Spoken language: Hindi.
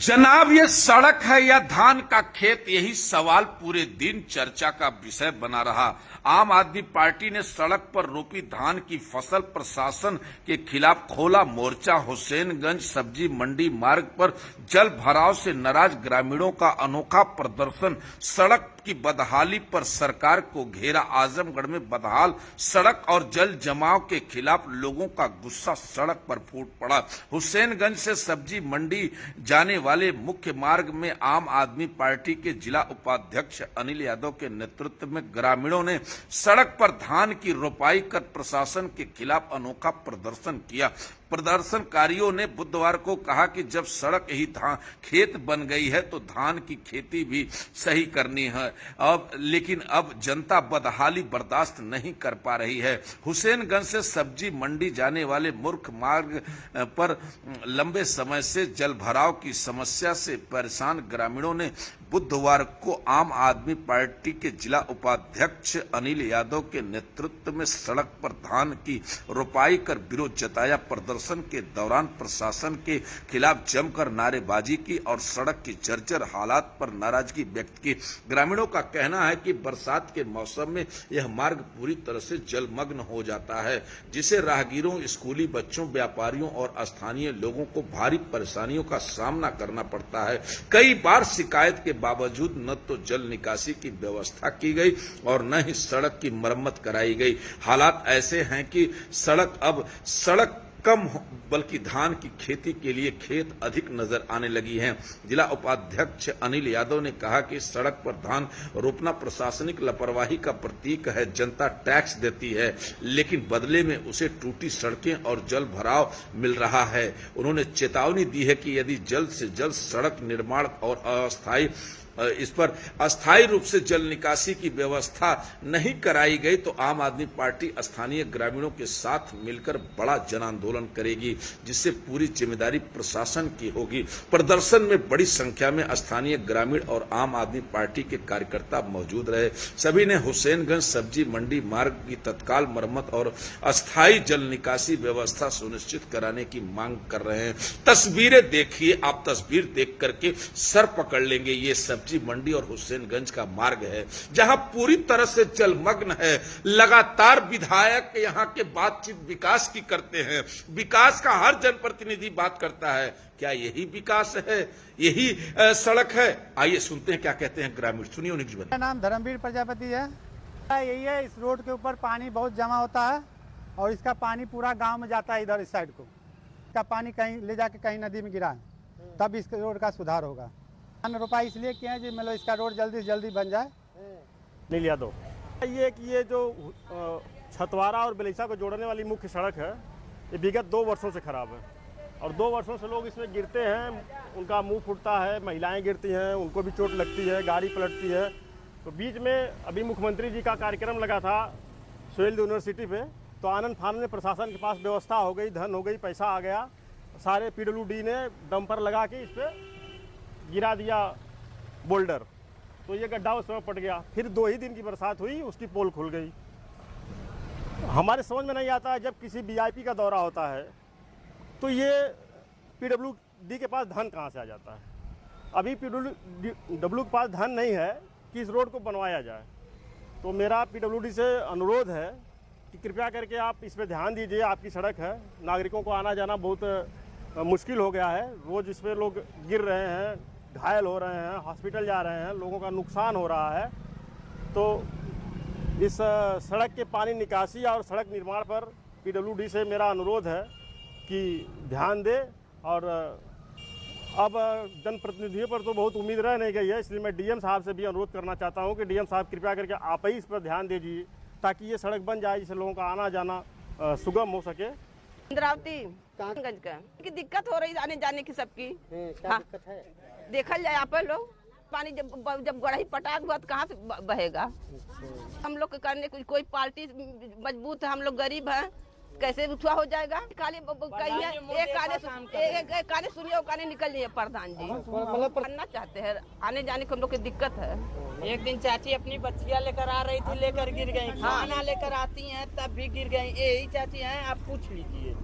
जनाब, ये सड़क है या धान का खेत, यही सवाल पूरे दिन चर्चा का विषय बना रहा। आम आदमी पार्टी ने सड़क पर रोपी धान की फसल प्रशासन के खिलाफ खोला मोर्चा। हुसैनगंज सब्जी मंडी मार्ग पर जल भराव से नाराज ग्रामीणों का अनोखा प्रदर्शन। सड़क की बदहाली पर सरकार को घेरा। आजमगढ़ में बदहाल सड़क और जल जमाव के खिलाफ लोगों का गुस्सा सड़क पर फूट पड़ा। हुसैनगंज से सब्जी मंडी जाने वाले मुख्य मार्ग में आम आदमी पार्टी के जिला उपाध्यक्ष अनिल यादव के नेतृत्व में ग्रामीणों ने सड़क पर धान की रोपाई कर प्रशासन के खिलाफ अनोखा प्रदर्शन किया। प्रदर्शनकारियों ने बुधवार को कहा कि जब सड़क ही खेत बन गई है तो धान की खेती भी सही करनी है। लेकिन अब जनता बदहाली बर्दाश्त नहीं कर पा रही है। हुसैनगंज से सब्जी मंडी जाने वाले मुख्य मार्ग पर लंबे समय से जल भराव की समस्या से परेशान ग्रामीणों ने बुधवार को आम आदमी पार्टी के जिला उपाध्यक्ष अनिल यादव के नेतृत्व में सड़क पर धान की रोपाई कर विरोध जताया। प्रदर्शन के दौरान प्रशासन के खिलाफ जमकर नारेबाजी की और सड़क की जर्जर हालात पर नाराजगी व्यक्त की। ग्रामीणों का कहना है कि बरसात के मौसम में यह मार्ग पूरी तरह से जलमग्न हो जाता है, जिसे राहगीरों, स्कूली बच्चों, व्यापारियों और स्थानीय लोगों को भारी परेशानियों का सामना करना पड़ता है। कई बार शिकायत के बावजूद न तो जल निकासी की व्यवस्था की गई और न ही सड़क की मरम्मत कराई गई। हालात ऐसे हैं कि सड़क कम बल्कि धान की खेती के लिए खेत अधिक नजर आने लगी हैं। जिला उपाध्यक्ष अनिल यादव ने कहा कि सड़क पर धान रोपना प्रशासनिक लापरवाही का प्रतीक है। जनता टैक्स देती है, लेकिन बदले में उसे टूटी सड़कें और जल भराव मिल रहा है। उन्होंने चेतावनी दी है कि यदि जल्द से जल्द सड़क निर्माण और इस पर अस्थायी रूप से जल निकासी की व्यवस्था नहीं कराई गई तो आम आदमी पार्टी स्थानीय ग्रामीणों के साथ मिलकर बड़ा जन आंदोलन करेगी, जिससे पूरी जिम्मेदारी प्रशासन की होगी। प्रदर्शन में बड़ी संख्या में स्थानीय ग्रामीण और आम आदमी पार्टी के कार्यकर्ता मौजूद रहे। सभी ने हुसैनगंज सब्जी मंडी मार्ग की तत्काल मरम्मत और अस्थायी जल निकासी व्यवस्था सुनिश्चित कराने की मांग कर रहे हैं। तस्वीरें देखिए, आप तस्वीर देख करके सर पकड़ लेंगे। ये सब्जी मंडी और हुसैनगंज का मार्ग है जहां पूरी तरह से जलमग्न है। लगातार विधायक यहां के बातचीत विकास की करते हैं, विकास का हर जनप्रतिनिधि बात करता है। क्या यही विकास है, यही सड़क है? आइए सुनते हैं क्या कहते हैं ग्रामीण। सुनिए उन्हीं की। मेरा नाम धर्मवीर प्रजापति है। यही है, इस रोड के ऊपर पानी बहुत जमा होता है और इसका पानी पूरा गांव में जाता है। इधर इस साइड को इसका पानी कहीं ले जाके कहीं नदी में गिरा है, तब इस रोड का सुधार होगा। धान रोपाई इसलिए किए हैं जी मतलब इसका रोड जल्दी से जल्दी बन जाए। नील यादव, ये जो छतवारा और बेलैसा को जोड़ने वाली मुख्य सड़क है, ये विगत 2 वर्षों से खराब है और 2 वर्षों से लोग इसमें गिरते हैं, उनका मुंह फूटता है, महिलाएं गिरती हैं, उनको भी चोट लगती है, गाड़ी पलटती है। तो बीच में अभी मुख्यमंत्री जी का कार्यक्रम लगा था सोहेल यूनिवर्सिटी पे, तो आनंद फानन में प्रशासन के पास व्यवस्था हो गई, धन हो गई, पैसा आ गया, सारे PWD ने डंपर लगा के इस पर गिरा दिया बोल्डर, तो ये गड्ढा उसमें पट गया। फिर 2 ही दिन की बरसात हुई, उसकी पोल खुल गई। हमारे समझ में नहीं आता है, जब किसी VIP का दौरा होता है तो ये PWD के पास धन कहाँ से आ जाता है? अभी PWD के पास धन नहीं है कि इस रोड को बनवाया जाए। तो मेरा PWD से अनुरोध है कि कृपया करके आप इस पर ध्यान दीजिए। आपकी सड़क है, नागरिकों को आना जाना बहुत मुश्किल हो गया है। रोज़ इस पर लोग गिर रहे हैं, घायल हो रहे हैं, हॉस्पिटल जा रहे हैं, लोगों का नुकसान हो रहा है। तो इस सड़क के पानी निकासी और सड़क निर्माण पर PWD से मेरा अनुरोध है कि ध्यान दे। और अब जनप्रतिनिधियों पर तो बहुत उम्मीद रह नहीं गई है, इसलिए मैं DM साहब से भी अनुरोध करना चाहता हूं कि DM साहब कृपया करके आप ही इस पर ध्यान दीजिए ताकि ये सड़क बन जाए, जिससे लोगों का आना जाना सुगम हो सके। इंद्रावती गंज का की दिक्कत हो रही आने जाने की सबकी। क्या दिक्कत है? देखल जाए आप लोग, पानी जब गढ़ाई पटाख हुआ तो कहाँ से बहेगा? हम लोग के करने कोई पार्टी मजबूत है, हम लोग गरीब हैं, कैसे रुठवा हो जाएगा? एक काने सुनिए, काने निकल जाइए। प्रधान जी मतलब करना चाहते हैं, आने जाने को हम लोग की दिक्कत है। एक दिन चाची अपनी बच्चियाँ लेकर आ रही थी, लेकर गिर गई। खाना लेकर आती हैं तब भी गिर गई। यही चाची हैं, आप पूछ लीजिए।